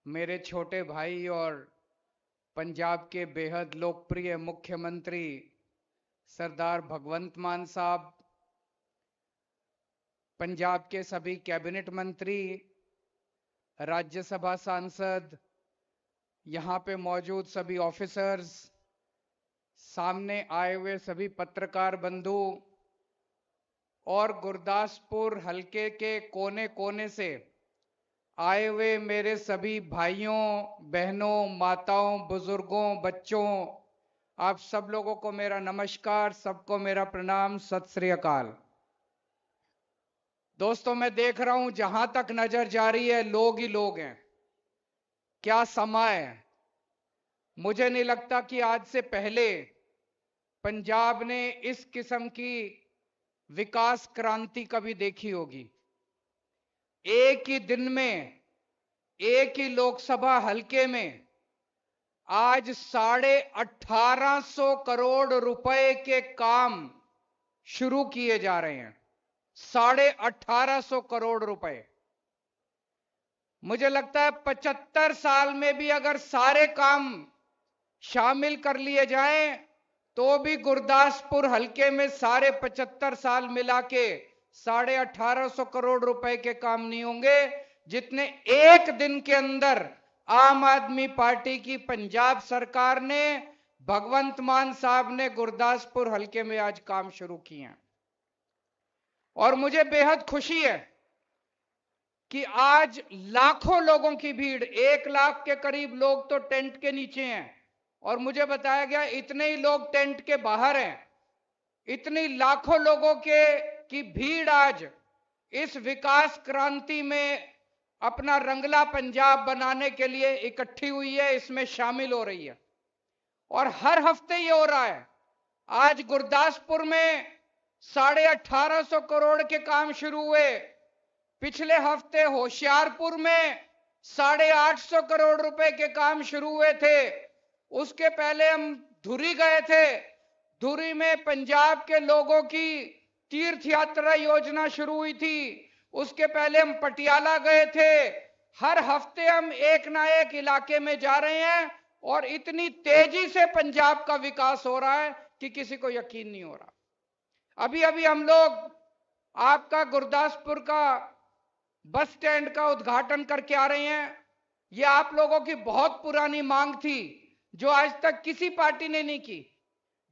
मेरे छोटे भाई और पंजाब के बेहद लोकप्रिय मुख्यमंत्री सरदार भगवंत मान साहब, पंजाब के सभी कैबिनेट मंत्री, राज्यसभा सांसद, यहाँ पे मौजूद सभी ऑफिसर्स, सामने आए हुए सभी पत्रकार बंधु और गुरदासपुर हलके के कोने कोने से आए हुए मेरे सभी भाइयों, बहनों, माताओं, बुजुर्गों, बच्चों, आप सब लोगों को मेरा नमस्कार, सबको मेरा प्रणाम, सत श्री अकाल। दोस्तों, मैं देख रहा हूं जहां तक नजर जा रही है लोग ही लोग हैं। क्या समय है। मुझे नहीं लगता कि आज से पहले पंजाब ने इस किस्म की विकास क्रांति कभी देखी होगी। एक ही दिन में, एक ही लोकसभा हलके में आज 1850 करोड़ रुपए के काम शुरू किए जा रहे हैं। 1850 करोड़ रुपए। मुझे लगता है 75 साल में भी अगर सारे काम शामिल कर लिए जाएं तो भी गुरदासपुर हलके में सारे 75 साल मिला के 1850 करोड़ रुपए के काम नहीं होंगे जितने एक दिन के अंदर आम आदमी पार्टी की पंजाब सरकार ने, भगवंत मान साहब ने गुरदासपुर हलके में आज काम शुरू किए हैं। और मुझे बेहद खुशी है कि आज लाखों लोगों की भीड़, 1 लाख के करीब लोग तो टेंट के नीचे हैं और मुझे बताया गया इतने ही लोग टेंट के बाहर हैं। इतनी लाखों लोगों की भीड़ आज इस विकास क्रांति में अपना रंगला पंजाब बनाने के लिए इकट्ठी हुई है, इसमें शामिल हो रही है। और हर हफ्ते ये हो रहा है। आज गुरदासपुर में 1850 करोड़ के काम शुरू हुए। पिछले हफ्ते होशियारपुर में 850 करोड़ रुपए के काम शुरू हुए थे। उसके पहले हम धुरी गए थे। धुरी में पंजाब के लोगों की तीर्थ यात्रा योजना शुरू हुई थी। उसके पहले हम पटियाला गए थे। हर हफ्ते हम एक ना एक इलाके में जा रहे हैं और इतनी तेजी से पंजाब का विकास हो रहा है कि किसी को यकीन नहीं हो रहा। अभी अभी हम लोग आपका गुरदासपुर का बस स्टैंड का उद्घाटन करके आ रहे हैं। यह आप लोगों की बहुत पुरानी मांग थी जो आज तक किसी पार्टी ने नहीं की।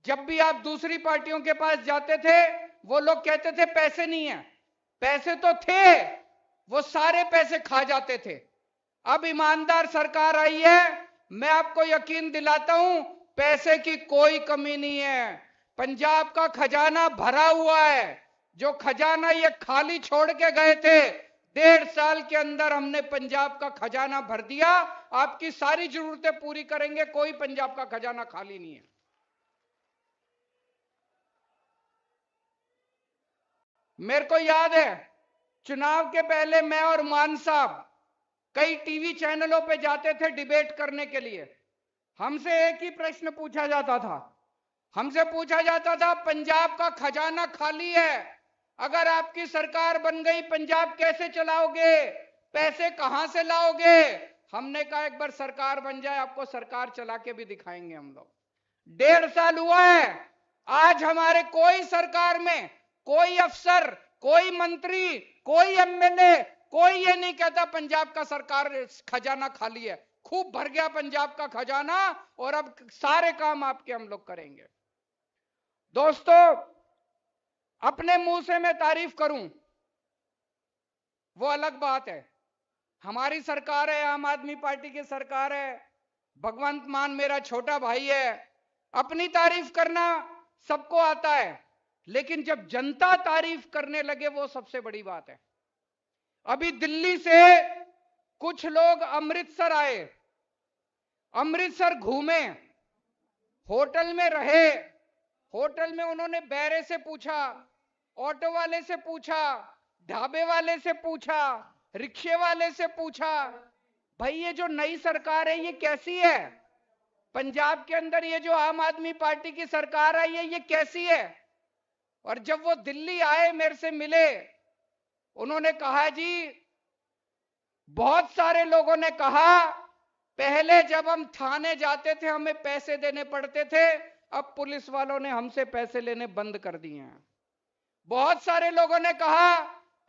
जब भी आप दूसरी पार्टियों के पास जाते थे वो लोग कहते थे पैसे नहीं है। पैसे तो थे, वो सारे पैसे खा जाते थे। अब ईमानदार सरकार आई है, मैं आपको यकीन दिलाता हूं पैसे की कोई कमी नहीं है। पंजाब का खजाना भरा हुआ है। जो खजाना ये खाली छोड़ के गए थे, 1.5 साल के अंदर हमने पंजाब का खजाना भर दिया। आपकी सारी जरूरतें पूरी करेंगे, कोई पंजाब का खजाना खाली नहीं है। मेरे को याद है चुनाव के पहले मैं और मान साहब कई टीवी चैनलों पे जाते थे डिबेट करने के लिए। हमसे एक ही प्रश्न पूछा जाता था। हमसे पूछा जाता था पंजाब का खजाना खाली है, अगर आपकी सरकार बन गई पंजाब कैसे चलाओगे, पैसे कहां से लाओगे। हमने कहा एक बार सरकार बन जाए, आपको सरकार चला के भी दिखाएंगे हम लोग। 1.5 साल हुआ है। आज हमारे कोई सरकार में कोई अफसर, कोई मंत्री, कोई एमएलए, कोई ये नहीं कहता पंजाब का सरकार खजाना खाली है। खूब भर गया पंजाब का खजाना और अब सारे काम आपके हम लोग करेंगे। दोस्तों, अपने मुंह से मैं तारीफ करूं वो अलग बात है। हमारी सरकार है, आम आदमी पार्टी की सरकार है, भगवंत मान मेरा छोटा भाई है। अपनी तारीफ करना सबको आता है, लेकिन जब जनता तारीफ करने लगे वो सबसे बड़ी बात है। अभी दिल्ली से कुछ लोग अमृतसर आए, अमृतसर घूमे, होटल में रहे। होटल में उन्होंने बैरे से पूछा, ऑटो वाले से पूछा, ढाबे वाले से पूछा, रिक्शे वाले से पूछा, भाई ये जो नई सरकार है ये कैसी है। पंजाब के अंदर ये जो आम आदमी पार्टी की सरकार आई है ये कैसी है। और जब वो दिल्ली आए, मेरे से मिले, उन्होंने कहा जी बहुत सारे लोगों ने कहा पहले जब हम थाने जाते थे हमें पैसे देने पड़ते थे, अब पुलिस वालों ने हमसे पैसे लेने बंद कर दिए हैं। बहुत सारे लोगों ने कहा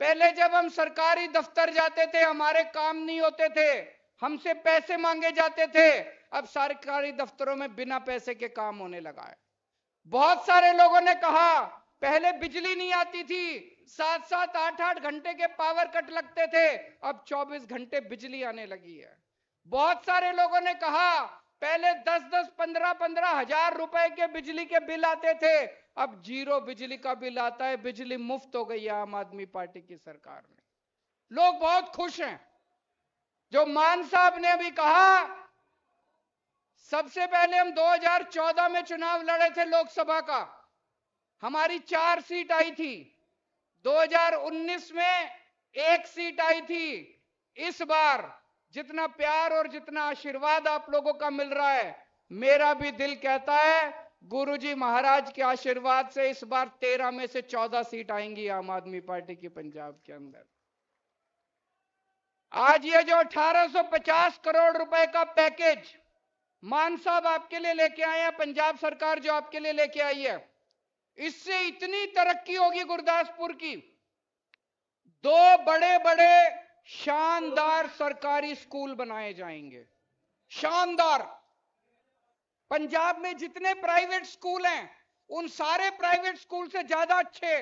पहले जब हम सरकारी दफ्तर जाते थे हमारे काम नहीं होते थे, हमसे पैसे मांगे जाते थे, अब सरकारी दफ्तरों में बिना पैसे के काम होने लगा है। बहुत सारे लोगों ने कहा पहले बिजली नहीं आती थी, 7-7 8-8 घंटे के पावर कट लगते थे, अब 24 घंटे बिजली आने लगी है। बहुत सारे लोगों ने कहा पहले 10-10 15-15 हजार रुपए के बिजली के बिल आते थे, अब जीरो बिजली का बिल आता है, बिजली मुफ्त हो गई है आम आदमी पार्टी की सरकार में। लोग बहुत खुश हैं। जो मान साहब ने अभी कहा, सबसे पहले हम 2014 में चुनाव लड़े थे लोकसभा का, हमारी 4 सीट आई थी। 2019 में 1 सीट आई थी। इस बार जितना प्यार और जितना आशीर्वाद आप लोगों का मिल रहा है, मेरा भी दिल कहता है गुरुजी महाराज के आशीर्वाद से इस बार 13 में से 14 सीट आएंगी आम आदमी पार्टी की पंजाब के अंदर। आज ये जो 1850 करोड़ रुपए का पैकेज मान साहब आपके लिए लेके आए हैं, पंजाब सरकार जो आपके लिए लेके आई है, इससे इतनी तरक्की होगी गुरदासपुर की। 2 बड़े बड़े शानदार सरकारी स्कूल बनाए जाएंगे, शानदार। पंजाब में जितने प्राइवेट स्कूल हैं उन सारे प्राइवेट स्कूल से ज्यादा अच्छे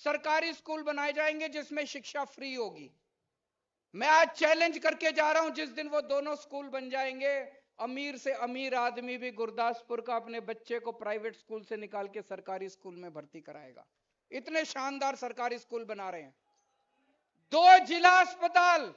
सरकारी स्कूल बनाए जाएंगे जिसमें शिक्षा फ्री होगी। मैं आज चैलेंज करके जा रहा हूं, जिस दिन वो दोनों स्कूल बन जाएंगे, अमीर से अमीर आदमी भी गुरदासपुर का अपने बच्चे को प्राइवेट स्कूल से निकाल के सरकारी स्कूल में भर्ती कराएगा। इतने शानदार सरकारी स्कूल बना रहे हैं। 2 जिला अस्पताल,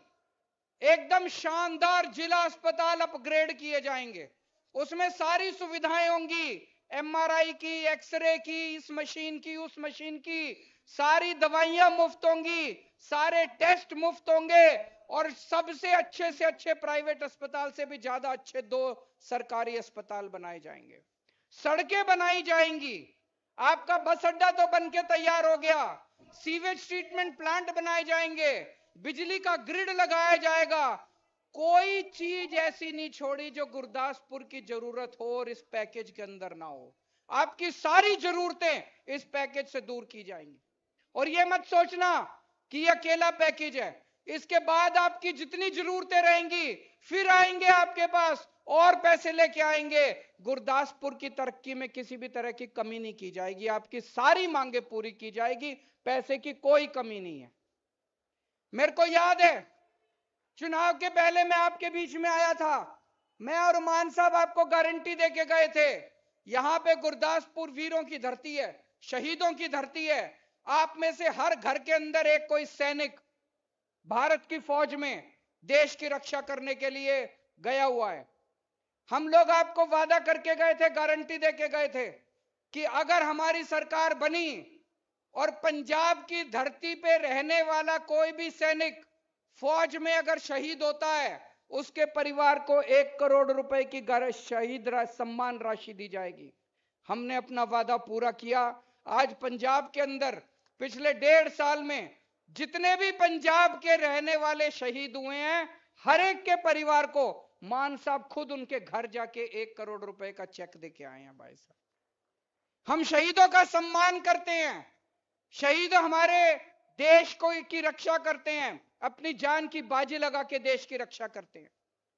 एकदम शानदार जिला अस्पताल अपग्रेड किए जाएंगे, उसमें सारी सुविधाएं होंगी, एमआरआई की, एक्सरे की, इस मशीन की, उस मशीन की, सारी दवाइयां मुफ्त होंगी, सारे टेस्ट मुफ्त होंगे, और सबसे अच्छे से अच्छे प्राइवेट अस्पताल से भी ज्यादा अच्छे 2 सरकारी अस्पताल बनाए जाएंगे। सड़कें बनाई जाएंगी, आपका बस अड्डा तो बन के तैयार हो गया, सीवेज ट्रीटमेंट प्लांट बनाए जाएंगे, बिजली का ग्रिड लगाया जाएगा। कोई चीज ऐसी नहीं छोड़ी जो गुरदासपुर की जरूरत हो और इस पैकेज के अंदर ना हो। आपकी सारी जरूरतें इस पैकेज से दूर की जाएंगी। और ये मत सोचना कि ये अकेला पैकेज है, इसके बाद आपकी जितनी जरूरतें रहेंगी फिर आएंगे आपके पास और पैसे लेके आएंगे। गुरदासपुर की तरक्की में किसी भी तरह की कमी नहीं की जाएगी, आपकी सारी मांगे पूरी की जाएगी, पैसे की कोई कमी नहीं है। मेरे को याद है चुनाव के पहले मैं आपके बीच में आया था, मैं और मान साहब आपको गारंटी देके गए थे, यहां पे गुरदासपुर वीरों की धरती है, शहीदों की धरती है। आप में से हर घर के अंदर एक कोई सैनिक भारत की फौज में देश की रक्षा करने के लिए गया हुआ है। हम लोग आपको वादा करके गए थे, गारंटी देके गए थे कि अगर हमारी सरकार बनी और पंजाब की धरती पे रहने वाला कोई भी सैनिक फौज में अगर शहीद होता है, उसके परिवार को 1 करोड़ रुपए की शहीद सम्मान राशि दी जाएगी। हमने अपना वादा पूरा किया। आज पंजाब के अंदर पिछले 1.5 साल में जितने भी पंजाब के रहने वाले शहीद हुए हैं, हर एक के परिवार को मान साहब खुद उनके घर जाके 1 करोड़ रुपए का चेक देके आए हैं। भाई साहब, हम शहीदों का सम्मान करते हैं, शहीद हमारे देश को की रक्षा करते हैं, अपनी जान की बाजी लगा के देश की रक्षा करते हैं।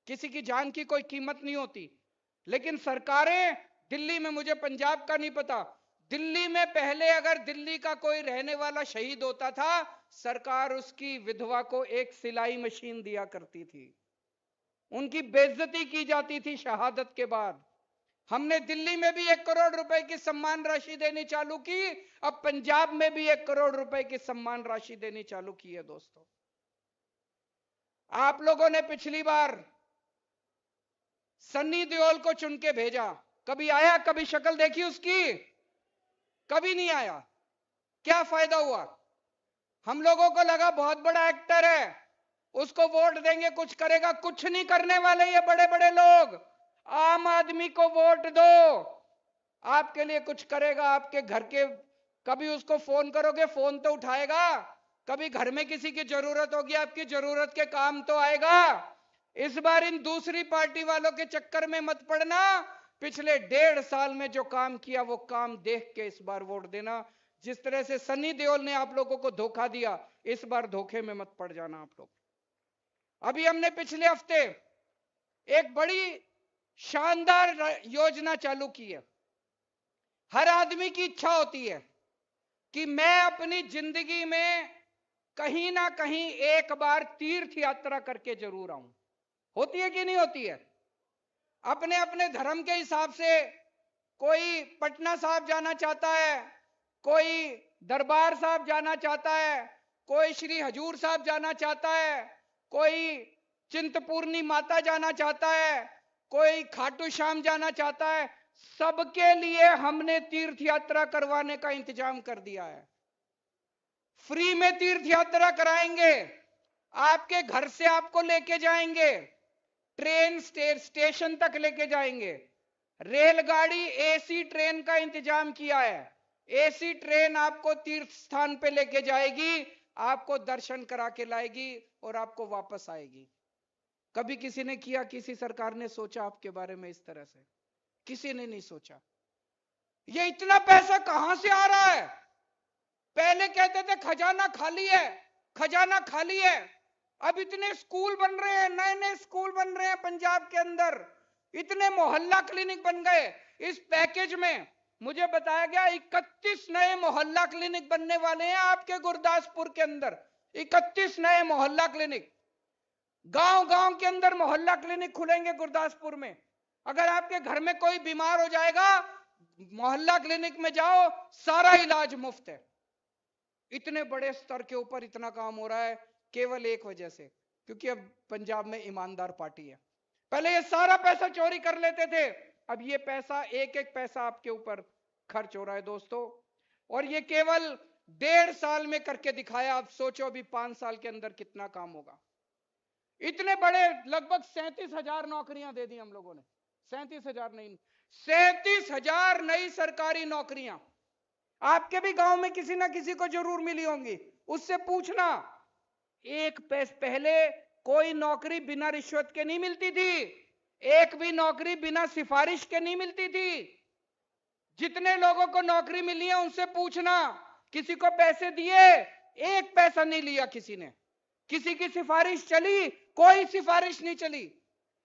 किसी की जान की कोई कीमत नहीं होती। लेकिन सरकारें दिल्ली में, मुझे पंजाब का नहीं पता, दिल्ली में पहले अगर दिल्ली का कोई रहने वाला शहीद होता था, सरकार उसकी विधवा को एक सिलाई मशीन दिया करती थी, उनकी बेइज्जती की जाती थी शहादत के बाद। हमने दिल्ली में भी 1 करोड़ रुपए की सम्मान राशि देनी चालू की, अब पंजाब में भी 1 करोड़ रुपए की सम्मान राशि देनी चालू की है। दोस्तों, आप लोगों ने पिछली बार सन्नी देओल को चुन के भेजा, कभी आया, कभी शक्ल देखी उसकी? कभी नहीं आया। क्या फायदा हुआ? हम लोगों को लगा बहुत बड़ा एक्टर है, उसको वोट देंगे कुछ करेगा, कुछ नहीं करने वाले ये बड़े बड़े लोग। आम आदमी को वोट दो, आपके लिए कुछ करेगा, आपके घर के, कभी उसको फोन करोगे फोन तो उठाएगा, कभी घर में किसी की जरूरत होगी, आपकी जरूरत के काम तो आएगा। इस बार इन दूसरी पार्टी वालों के चक्कर में मत पड़ना। पिछले 1.5 साल में जो काम किया वो काम देख के इस बार वोट देना। जिस तरह से सनी देओल ने आप लोगों को धोखा दिया, इस बार धोखे में मत पड़ जाना आप लोग। अभी हमने पिछले हफ्ते एक बड़ी शानदार योजना चालू की है। हर आदमी की इच्छा होती है कि मैं अपनी जिंदगी में कहीं ना कहीं एक बार तीर्थ यात्रा करके जरूर आऊं। होती है कि नहीं होती है? अपने अपने धर्म के हिसाब से कोई पटना साहब जाना चाहता है, कोई दरबार साहब जाना चाहता है, कोई श्री हजूर साहब जाना चाहता है, कोई चिंतपूर्णी माता जाना चाहता है, कोई खाटू श्याम जाना चाहता है। सबके लिए हमने तीर्थ यात्रा करवाने का इंतजाम कर दिया है। फ्री में तीर्थ यात्रा कराएंगे, आपके घर से आपको लेके जाएंगे, ट्रेन स्टेशन तक लेके जाएंगे, रेलगाड़ी एसी ट्रेन का इंतजाम किया है। एसी ट्रेन आपको तीर्थ स्थान पे लेके जाएगी, आपको दर्शन करा के लाएगी और आपको वापस आएगी। कभी किसी ने किया, किसी सरकार ने सोचा आपके बारे में इस तरह से? किसी ने नहीं सोचा। ये इतना पैसा कहां से आ रहा है? पहले कहते थे खजाना खाली है, खजाना खाली है। अब इतने स्कूल बन रहे हैं, नए नए स्कूल बन रहे हैं पंजाब के अंदर, इतने मोहल्ला क्लिनिक बन गए। इस पैकेज में मुझे बताया गया 31 नए मोहल्ला क्लिनिक बनने वाले हैं आपके गुरदासपुर के अंदर। 31 नए मोहल्ला क्लिनिक, गांव गांव के अंदर मोहल्ला क्लिनिक खुलेंगे गुरदासपुर में। अगर आपके घर में कोई बीमार हो जाएगा, मोहल्ला क्लिनिक में जाओ, सारा इलाज मुफ्त है। इतने बड़े स्तर के ऊपर इतना काम हो रहा है केवल एक वजह से, क्योंकि अब पंजाब में ईमानदार पार्टी है। पहले ये सारा पैसा चोरी कर लेते थे, अब ये पैसा एक एक पैसा आपके ऊपर खर्च हो रहा है दोस्तों। और ये केवल 1.5 साल में करके दिखाया। आप सोचो अभी 5 साल के अंदर कितना काम होगा। इतने बड़े लगभग 37,000 नौकरियां दे दी हम लोगों ने। 37,000 नहीं, 37,000 नई सरकारी नौकरियां। आपके भी गांव में किसी ना किसी को जरूर मिली होंगी, उससे पूछना। एक पहले कोई नौकरी बिना रिश्वत के नहीं मिलती थी, एक भी नौकरी बिना सिफारिश के नहीं मिलती थी। जितने लोगों को नौकरी मिली है उनसे पूछना, किसी को पैसे दिए? एक पैसा नहीं लिया किसी ने। किसी की सिफारिश चली? कोई सिफारिश नहीं चली।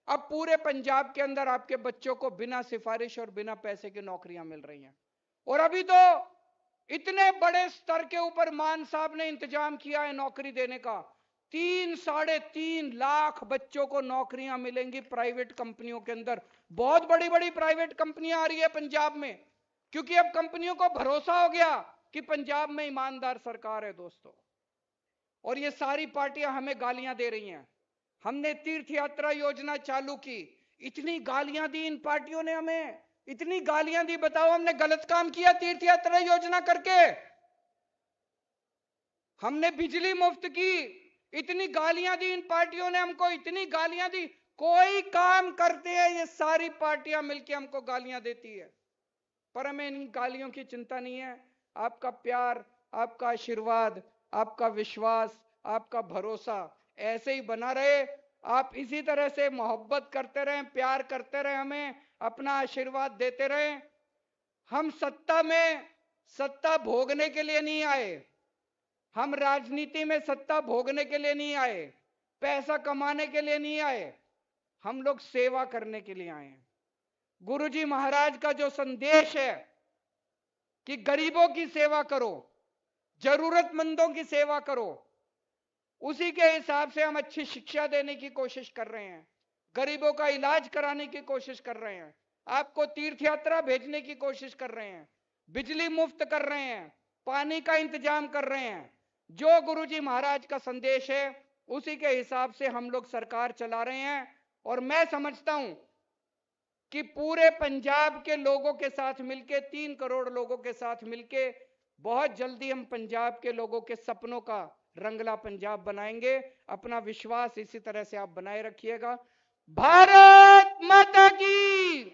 अब पूरे पंजाब के अंदर आपके बच्चों को बिना सिफारिश और बिना पैसे की नौकरियां मिल रही हैं। और अभी तो इतने बड़े स्तर के ऊपर मान साहब ने इंतजाम किया है नौकरी देने का। 3-3.5 लाख बच्चों को नौकरियां मिलेंगी प्राइवेट कंपनियों के अंदर। बहुत बड़ी बड़ी प्राइवेट कंपनियां आ रही है पंजाब में, क्योंकि अब कंपनियों को भरोसा हो गया कि पंजाब में ईमानदार सरकार है दोस्तों। और ये सारी पार्टियां हमें गालियां दे रही हैं। हमने तीर्थ यात्रा योजना चालू की, इतनी गालियां दी इन पार्टियों ने हमें, इतनी गालियां दी। बताओ हमने गलत काम किया तीर्थ यात्रा योजना करके? हमने बिजली मुफ्त की, इतनी गालियां दी इन पार्टियों ने हमको, इतनी गालियां दी। कोई काम करते हैं ये सारी पार्टियां मिलकर हमको गालियां देती है, पर हमें इन गालियों की चिंता नहीं है। आपका प्यार, आपका आशीर्वाद, आपका विश्वास, आपका भरोसा ऐसे ही बना रहे। आप इसी तरह से मोहब्बत करते रहें, प्यार करते रहें, हमें अपना आशीर्वाद देते रहें। हम सत्ता में सत्ता भोगने के लिए नहीं आए, हम राजनीति में सत्ता भोगने के लिए नहीं आए, पैसा कमाने के लिए नहीं आए, हम लोग सेवा करने के लिए आए हैं। गुरुजी महाराज का जो संदेश है कि गरीबों की सेवा करो, जरूरतमंदों की सेवा करो, उसी के हिसाब से हम अच्छी शिक्षा देने की कोशिश कर रहे हैं, गरीबों का इलाज कराने की कोशिश कर रहे हैं, आपको तीर्थ यात्रा भेजने की कोशिश कर रहे हैं, बिजली मुफ्त कर रहे हैं, पानी का इंतजाम कर रहे हैं। जो गुरुजी महाराज का संदेश है उसी के हिसाब से हम लोग सरकार चला रहे हैं। और मैं समझता हूं कि पूरे पंजाब के लोगों के साथ मिलके, 3 करोड़ लोगों के साथ मिलके बहुत जल्दी हम पंजाब के लोगों के सपनों का रंगला पंजाब बनाएंगे। अपना विश्वास इसी तरह से आप बनाए रखिएगा। भारत माता की।